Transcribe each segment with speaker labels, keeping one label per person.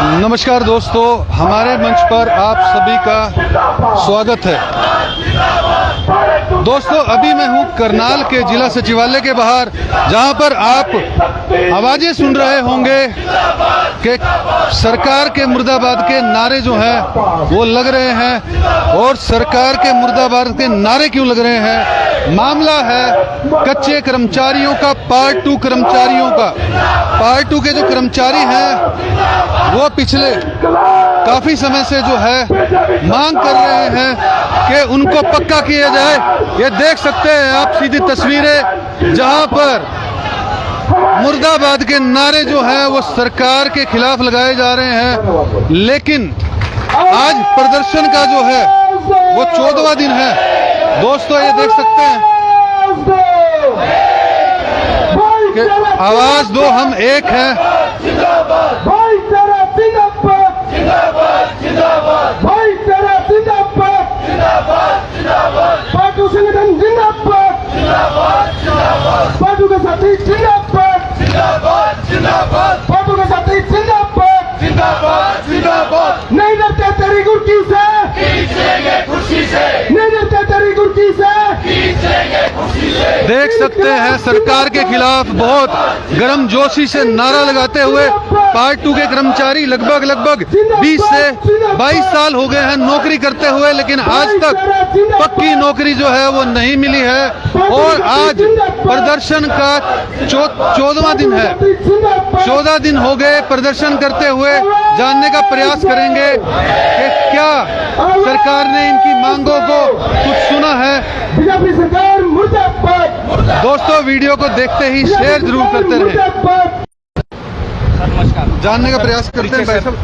Speaker 1: नमस्कार दोस्तों, हमारे मंच पर आप सभी का स्वागत है। दोस्तों, अभी मैं हूं करनाल के जिला सचिवालय के बाहर, जहां पर आप आवाजें सुन रहे होंगे कि सरकार के मुर्दाबाद के नारे जो हैं वो लग रहे हैं। और सरकार के मुर्दाबाद के नारे क्यों लग रहे हैं? मामला है कच्चे कर्मचारियों का, पार्ट 2 कर्मचारियों का। पार्ट 2 के जो कर्मचारी हैं वो पिछले काफी समय से जो है मांग कर रहे हैं कि उनको पक्का किया जाए। ये देख सकते हैं आप सीधी तस्वीरें, जहां पर मुर्दाबाद के नारे जो हैं वो सरकार के खिलाफ लगाए जा रहे हैं। लेकिन आज प्रदर्शन का जो है वो 14वां दिन है। दोस्तों, ये देख सकते हैं कि आवाज दो, हम एक हैं।
Speaker 2: भाई तेरा जिंदाबाद जिंदाबाद जिंदाबाद, भाई तेरा जिंदाबाद जिंदाबाद जिंदाबाद, पार्टी संगठन जिंदाबाद जिंदाबाद जिंदाबाद, पार्टी के साथी जिंदाबाद जिंदाबाद जिंदाबाद, पार्टी के साथी जिंदाबाद जिंदाबाद जिंदाबाद। नहीं डरते तेरी गुर्की से, खींचेंगे खुशी से, नहीं डरते तेरी गुर्की से, खींचेंगे खुशी से।
Speaker 1: देख सकते हैं सरकार के खिलाफ बहुत गर्मजोशी से नारा लगाते हुए पार्ट 2 के कर्मचारी लगभग 20 से 22 साल हो गए हैं नौकरी करते हुए, लेकिन आज तक पक्की नौकरी जो है वो नहीं मिली है। और आज प्रदर्शन का 14वां दिन है। 14 दिन हो गए प्रदर्शन करते हुए। जानने का प्रयास करेंगे कि क्या सरकार ने इनकी मांगों को कुछ सुना है।
Speaker 2: बीजेपी सरकार मुर्दाबाद।
Speaker 1: दोस्तों, वीडियो को देखते ही शेयर जरूर करते रहें।
Speaker 3: नमस्कार,
Speaker 1: जानने का प्रयास करते हैं भाई साहब।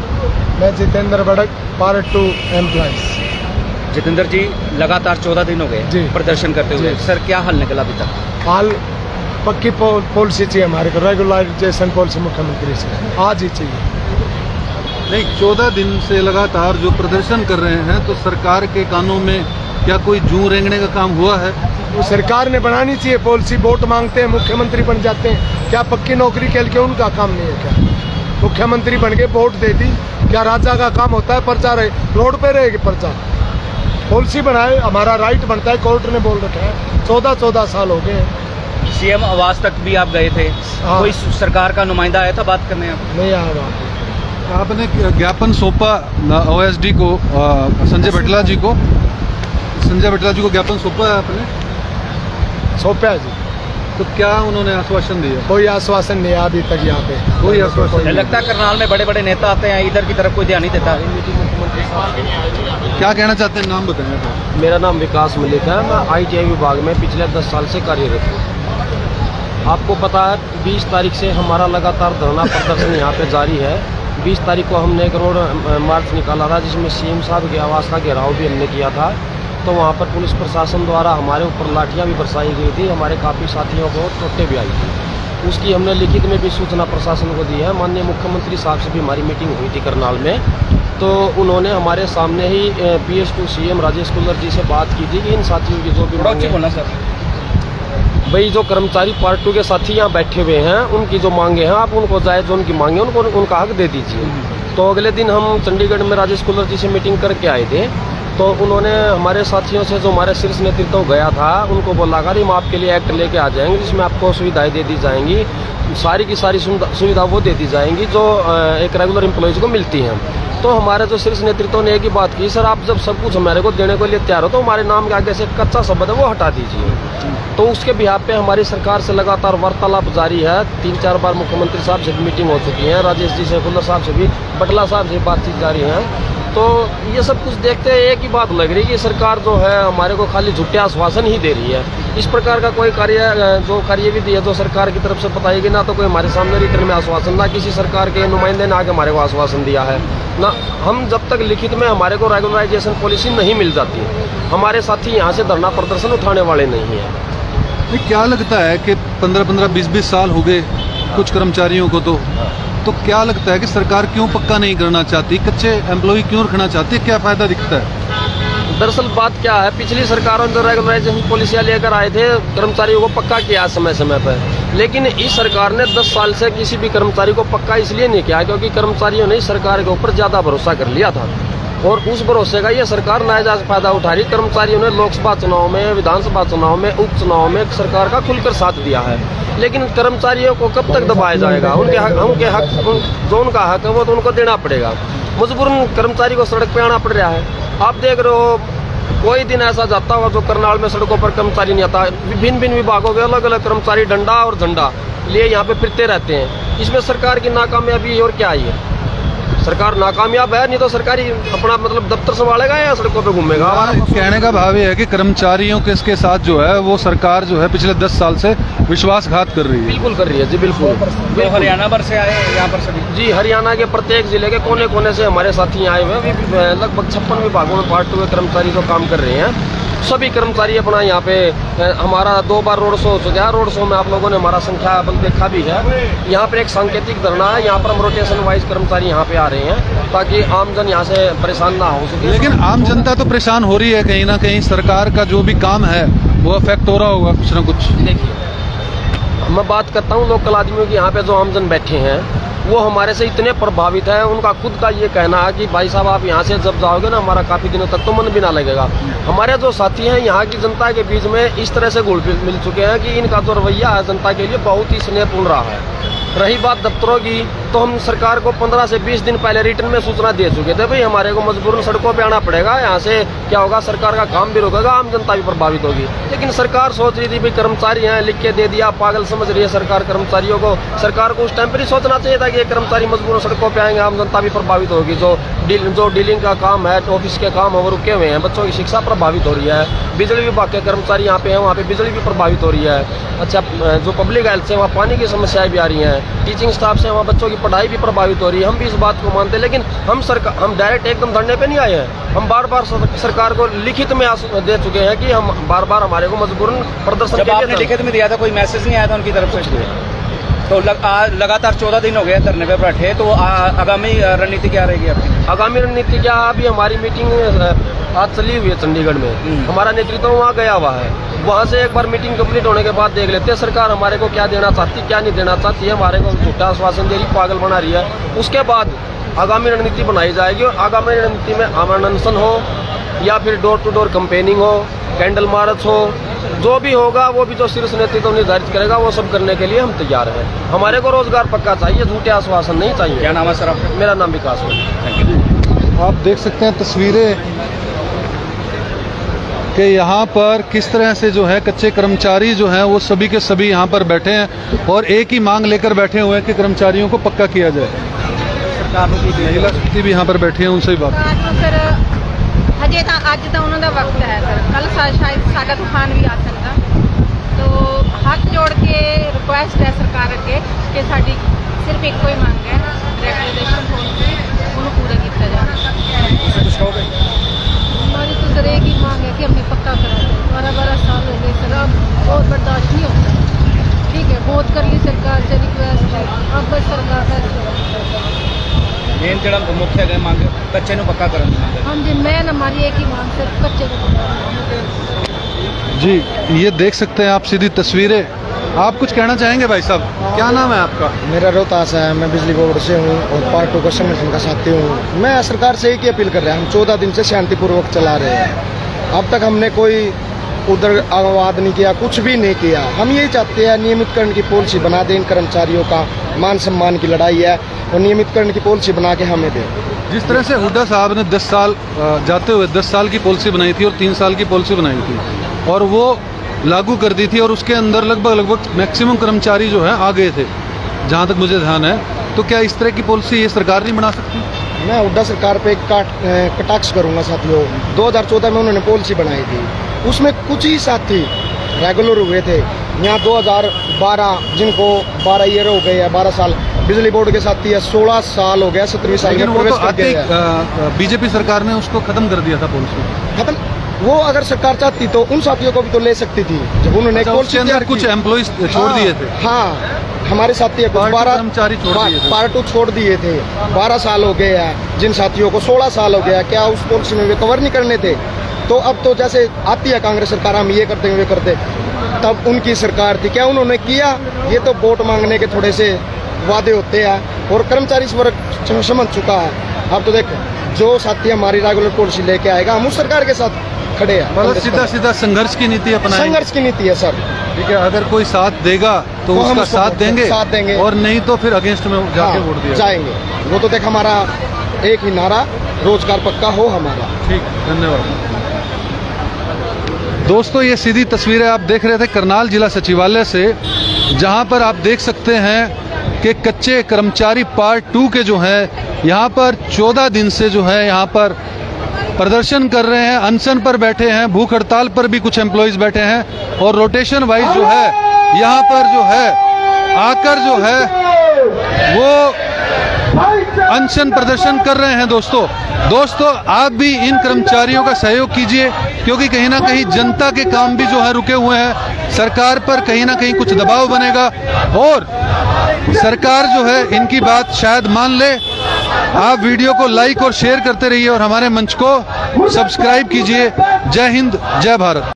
Speaker 2: मैं जितेंद्र बड़क, पार्ट 2 एम्प्लॉइज।
Speaker 3: जितेंद्र जी, लगातार 14 दिन हो
Speaker 2: जी।
Speaker 3: गए प्रदर्शन करते हुए।
Speaker 2: जी।
Speaker 3: सर, क्या हल निकला अभी तक?
Speaker 2: हाल पक्की पॉलिसी चाहिए हमारे को, रेगुलराइजेशन पॉलिसी मुख्यमंत्री से आज ही चाहिए।
Speaker 1: नहीं, 14 दिन से लगातार जो प्रदर्शन कर रहे हैं, तो सरकार के कानों में क्या कोई जूं रेंगने का काम हुआ है?
Speaker 2: वो सरकार ने बनानी चाहिए पॉलिसी। वोट मांगते हैं, मुख्यमंत्री बन जाते हैं। क्या पक्की नौकरी के लिए उनका काम नहीं है? क्या मुख्यमंत्री बन के वोट दे दी? क्या राजा का काम होता है पर्चा रहे रोड पे रहेगी पर्चा? पॉलिसी बनाए, हमारा राइट बनता है। कोर्ट ने बोल रखा है 14 साल हो गए।
Speaker 3: सीएम आवास तक भी आप गए थे,
Speaker 2: हाँ।
Speaker 3: कोई सरकार का नुमाइंदा आया था बात करने? आप
Speaker 2: नहीं आएगा।
Speaker 1: आपने ज्ञापन सौंपा OSD को, संजय बटला जी को ज्ञापन सौंपा है आपने?
Speaker 2: सौंपा जी।
Speaker 1: तो क्या उन्होंने आश्वासन दिया?
Speaker 2: कोई आश्वासन नहीं है अभी तक यहाँ पे।
Speaker 1: कोई आश्वासन नहीं।
Speaker 3: लगता है करनाल में बड़े बड़े नेता आते हैं, इधर की तरफ कोई ध्यान नहीं देता।
Speaker 1: क्या कहना चाहते हैं? नाम बताएं आप।
Speaker 4: मेरा नाम विकास मलिक है। मैं ITI विभाग में पिछले 10 साल से कार्यरत हूँ। आपको पता है 20 तारीख से हमारा लगातार धरना प्रदर्शन यहाँ पे जारी है। 20 तारीख को हमने एक रोड मार्च निकाला था, जिसमें CM साहब के आवास का घेराव भी हमने किया था। तो वहाँ पर पुलिस प्रशासन द्वारा हमारे ऊपर लाठियाँ भी बरसाई गई थी, हमारे काफ़ी साथियों को चोटें भी आई थी। उसकी हमने लिखित में भी सूचना प्रशासन को दी है। माननीय मुख्यमंत्री साहब से भी हमारी मीटिंग हुई थी करनाल में, तो उन्होंने हमारे सामने ही PS2 CM राजेश कुल्लर जी से बात की थी कि इन साथियों की जो भी मांगे
Speaker 3: बोलना सर,
Speaker 4: भाई जो कर्मचारी पार्ट 2 के साथी यहाँ बैठे हुए हैं, उनकी जो मांगे हैं आप उनको जायज़ जो उनकी मांगे उनको उनका हक दे दीजिए। तो अगले दिन हम चंडीगढ़ में राजेश कुल्लर जी से मीटिंग करके आए थे। तो उन्होंने हमारे साथियों से, जो हमारे शीर्ष नेतृत्व गया था, उनको बोला कि हम आपके लिए एक्ट लेके आ जाएंगे, जिसमें आपको सुविधाएं दे दी जाएंगी। सारी की सारी सुविधा वो दे दी जाएंगी जो एक रेगुलर एम्प्लॉयज़ को मिलती हैं। तो हमारे जो शीर्ष नेतृत्व ने एक ही बात की, सर आप जब सब कुछ हमारे को देने के लिए तैयार हो तो हमारे नाम के आगे से कच्चा शब्द है वो हटा दीजिए। तो उसके बिहार पे हमारी सरकार से लगातार वार्तालाप जारी है। 3-4 बार मुख्यमंत्री साहब से मीटिंग हो चुकी है, राजेश जी से, कुल्लर साहब से भी, बटला साहब से बातचीत जारी है। तो ये सब कुछ देखते हैं एक ही बात लग रही है कि सरकार जो है हमारे को खाली झूठे आश्वासन ही दे रही है। इस प्रकार का कोई कार्यविधि है जो सरकार की तरफ से बताएगी ना, तो कोई हमारे सामने रिटर्न में आश्वासन, ना किसी सरकार के नुमाइंदे ने आके हमारे को आश्वासन दिया है ना। हम जब तक लिखित में हमारे को रेगुलराइजेशन पॉलिसी नहीं मिल जाती, हमारे साथी यहाँ से धरना प्रदर्शन उठाने वाले नहीं हैं।
Speaker 1: क्या लगता है कि 15-15, 20-20 साल हो गए कुछ कर्मचारियों को, तो क्या लगता है कि सरकार क्यों पक्का नहीं करना चाहती? कच्चे एम्प्लॉय क्यों रखना चाहती है? क्या फायदा दिखता है?
Speaker 4: दरअसल बात क्या है, पिछली सरकारों ने जो रेगुलराइजेशन पॉलिसियाँ लेकर आए थे, कर्मचारियों को पक्का किया समय समय पर, लेकिन इस सरकार ने 10 साल से किसी भी कर्मचारी को पक्का इसलिए नहीं किया क्योंकि कर्मचारियों ने इस सरकार के ऊपर ज़्यादा भरोसा कर लिया था और उस भरोसे का ये सरकार नाजायज फायदा उठा रही। कर्मचारियों ने लोकसभा चुनाव में, विधानसभा चुनाव में, उपचुनाव में सरकार का खुलकर साथ दिया है, लेकिन कर्मचारियों को कब तक दबाया जाएगा? उनके हक जो उनका हक है वो तो उनको देना पड़ेगा। मजबूरन कर्मचारी को सड़क पे आना पड़ रहा है। आप देख रहे हो कोई दिन ऐसा जाता होगा जो करनाल में सड़कों पर कर्मचारी नहीं आता। भिन्न विभागों के अलग अलग कर्मचारी डंडा और झंडा लिए यहाँ पे फिरते रहते हैं। इसमें सरकार की नाकामयाबी और क्या आई है? सरकार नाकामयाब है, नहीं तो सरकारी अपना मतलब दफ्तर संभालेगा या सड़कों पे घूमेगा?
Speaker 1: कहने का भाव ये है कि कर्मचारियों के इसके साथ जो है वो सरकार जो है पिछले 10 साल से विश्वासघात कर रही है।
Speaker 4: बिल्कुल कर रही है जी, बिल्कुल।
Speaker 3: जो हरियाणा भर से आए यहाँ पर सभी
Speaker 4: जी, हरियाणा के प्रत्येक जिले के कोने कोने से हमारे साथी आए हुए हैं। लगभग 56 विभागों में पार्ट 2 के कर्मचारी जो काम कर रहे हैं। सभी कर्मचारी अपना यहाँ पे हमारा 2 बार रोड शो हो चुका है। रोड शो में आप लोगों ने हमारा संख्या बल देखा भी है। यहाँ पर एक सांकेतिक धरना है, यहाँ पर हम रोटेशन वाइज कर्मचारी यहाँ पे आ रहे हैं ताकि आमजन यहाँ से परेशान ना हो सके।
Speaker 1: लेकिन आम जनता तो परेशान हो रही है, कहीं ना कहीं सरकार का जो भी काम है वो अफेक्ट हो रहा होगा कुछ ना कुछ।
Speaker 4: देखिए, मैं बात करता हूँ लोकल आदमियों की। यहाँ पे जो आमजन बैठे हैं वो हमारे से इतने प्रभावित है, उनका खुद का ये कहना है कि भाई साहब आप यहाँ से जब जाओगे ना हमारा काफ़ी दिनों तक तो मन भी ना लगेगा। हमारे जो साथी हैं यहाँ की जनता के बीच में इस तरह से घुल मिल चुके हैं कि इनका जो रवैया है जनता के लिए बहुत ही स्नेहपूर्ण रहा है। रही बात दफ्तरों की, तो हम सरकार को 15 से 20 दिन पहले रिटर्न में सूचना दे चुके थे भाई हमारे को मजबूरन सड़कों पे आना पड़ेगा। यहाँ से क्या होगा, सरकार का काम भी रुकेगा, आम जनता भी प्रभावित होगी। लेकिन सरकार सोच रही थी भाई कर्मचारी हैं, लिख के दे दिया, पागल समझ रही है सरकार कर्मचारियों को। सरकार को उस टाइम पर ही सोचना चाहिए था कि ये कर्मचारी मजबूरन सड़कों पर आएंगे, आम जनता भी प्रभावित होगी। जो डीलिंग का काम है, ऑफिस के काम है वो रुके हुए हैं, बच्चों की शिक्षा प्रभावित हो रही है। बिजली विभाग के कर्मचारी यहाँ पे हैं, वहाँ पे बिजली भी प्रभावित हो रही है। अच्छा, जो पब्लिक हेल्थ से वहाँ पानी की समस्याएं भी आ रही हैं। टीचिंग स्टाफ से वहाँ बच्चों की पढ़ाई भी प्रभावित हो रही है। हम भी इस बात को मानते हैं, लेकिन हम डायरेक्ट एकदम धरने पे नहीं आए हैं। हम बार बार सरकार को लिखित में दे चुके हैं कि हम बार बार हमारे को मजबूरन प्रदर्शन
Speaker 3: जब आपने लिखित में दिया था कोई मैसेज नहीं आया था उनकी तरफ से? तो लगातार 14 दिन हो गए धरने पे बैठे, तो आगामी रणनीति क्या रहेगी आपकी?
Speaker 4: आगामी रणनीति क्या? अभी हमारी मीटिंग आज चली हुई है चंडीगढ़ में। हमारा नेतृत्व वहाँ गया हुआ है। वहाँ से एक बार मीटिंग कंप्लीट होने के बाद देख लेते हैं सरकार हमारे को क्या देना चाहती, क्या नहीं देना चाहती है। हमारे को झूठा आश्वासन दे रही, पागल बना रही है। उसके बाद आगामी रणनीति बनाई जाएगी और आगामी रणनीति में आमरण अनशन हो या फिर डोर टू डोर कैंपेनिंग हो, कैंडल मार्च हो, जो भी होगा वो भी जो शीर्ष नेतृत्व निर्धारित करेगा वो सब करने के लिए हम तैयार हैं। हमारे को रोजगार पक्का चाहिए, झूठे आश्वासन नहीं चाहिए।
Speaker 3: क्या नाम है सर आपका?
Speaker 4: मेरा नाम विकास है।
Speaker 3: Thank you.
Speaker 1: आप देख सकते हैं तस्वीरें कि यहाँ पर किस तरह से जो है कच्चे कर्मचारी जो हैं वो सभी के सभी यहाँ पर बैठे हैं और एक ही मांग लेकर बैठे हुए हैं कि कर्मचारियों को पक्का किया जाए। महिला शक्ति भी यहाँ पर बैठी है, उनसे भी बात
Speaker 5: सर हजे तो अज तो उन्होंने वक्त है सर, कल शायद साडा तूफान भी आ सकता। तो हाथ जोड़ के रिक्वेस्ट है सरकार अगे कि साडी सिर्फ एक ही मांग है, रेगुलेशन पॉलिसी उन्होंने पूरा किया जाए। हमारी तो सर एक ही मांग है कि हमें पक्का करा जाए। 12-12 साल हो गए सर, अब और बर्दाश्त नहीं होता। ठीक है, बहुत कर ली सरकार से रिक्वेस्ट है, अब बस सरकार
Speaker 3: मेन जड़ा मुख्य है मांग कच्चे नु पक्का करने की मांग।
Speaker 5: हाँ जी, मैन हमारी एक ही मांग सिर्फ कच्चे को
Speaker 1: जी। ये देख सकते हैं आप सीधी तस्वीरें। आप कुछ कहना चाहेंगे भाई साहब? क्या नाम है आपका?
Speaker 6: मेरा रोहतास है, मैं बिजली बोर्ड से हूँ और पार्ट 2 का संगठन का साथी हूँ। मैं सरकार से एक ही अपील कर रहा हूँ, हम 14 दिन से शांतिपूर्वक चला रहे हैं। अब तक हमने कोई उधर आवाज नहीं किया, कुछ भी नहीं किया। हम यही चाहते हैं नियमितकरण की पॉलिसी बना दें। इन कर्मचारियों का मान सम्मान की लड़ाई है और नियमितकरण की पॉलिसी बना के हमें दें।
Speaker 1: जिस तरह से हुड्डा साहब ने 10 साल जाते हुए 10 साल की पॉलिसी बनाई थी और 3 साल की पॉलिसी बनाई थी और वो लागू कर दी थी और उसके अंदर लगभग मैक्सिमम कर्मचारी जो है आ गए थे, जहाँ तक मुझे ध्यान है। तो क्या इस तरह की पॉलिसी ये सरकार नहीं बना सकती?
Speaker 6: मैं हुड्डा सरकार पे कटाक्ष करूंगा साथियों। 2014 में उन्होंने पॉलिसी बनाई थी, उसमें कुछ ही साथी रेगुलर हुए थे। यहाँ 2012 जिनको 12 ईयर हो गए या 12 साल बिजली बोर्ड के साथी है, 16 साल हो गया, 17वीं साल में प्रवेश कर गया।
Speaker 1: बीजेपी सरकार ने उसको खत्म कर दिया था पॉलिसी।
Speaker 6: खत्म, वो अगर सरकार चाहती तो उन साथियों को भी तो ले सकती थी। जब उन्होंने
Speaker 1: उसके अंदर कुछ एम्प्लॉइज छोड़ दिए थे।
Speaker 6: हाँ, हमारे साथी है, 12
Speaker 1: कर्मचारी छोड़ दिए थे,
Speaker 6: पार्ट 2 छोड़ दिए थे। 12 साल हो गए हैं, जिन साथियों को 16 साल हो गया, क्या उस पॉलिसी में वे कवर नहीं करने थे? तो अब तो जैसे आती है कांग्रेस सरकार, हम ये करते हैं वे करते। तब उनकी सरकार थी, क्या उन्होंने किया? ये तो वोट मांगने के थोड़े से वादे होते हैं और कर्मचारी वर्ग समझ चुका है। अब तो देखो, जो साथी हमारी रेगुलर पॉलिसी लेके आएगा, हम उस सरकार के साथ खड़े हैं।
Speaker 1: मतलब सीधा सीधा संघर्ष की नीति अपनाएंगे।
Speaker 6: संघर्ष की नीति है सर।
Speaker 1: ठीक है, अगर कोई साथ देगा तो
Speaker 6: हम
Speaker 1: उसका
Speaker 6: उसको
Speaker 1: साथ देंगे
Speaker 6: और
Speaker 1: और नहीं तो फिर अगेंस्ट में जाके वोट दिया
Speaker 6: जाएंगे। वो तो देख, हमारा एक ही नारा, रोजगार पक्का हो हमारा।
Speaker 1: ठीक, धन्यवाद। दोस्तों, ये सीधी तस्वीरें आप देख रहे थे करनाल जिला सचिवालय से, जहां पर आप देख सकते हैं कि कच्चे कर्मचारी पार्ट 2 के जो हैं यहाँ पर 14 दिन से जो है यहाँ पर प्रदर्शन कर रहे हैं, अनशन पर बैठे हैं, भूख हड़ताल पर भी कुछ एम्प्लॉइज बैठे हैं और रोटेशन वाइज जो है यहाँ पर जो है आकर जो है वो अनशन प्रदर्शन कर रहे हैं। दोस्तों आप भी इन कर्मचारियों का सहयोग कीजिए, क्योंकि कहीं ना कहीं जनता के काम भी जो है रुके हुए हैं। सरकार पर कहीं ना कहीं कुछ दबाव बनेगा और सरकार जो है इनकी बात शायद मान ले। आप वीडियो को लाइक और शेयर करते रहिए और हमारे मंच को सब्सक्राइब कीजिए। जय हिंद, जय भारत।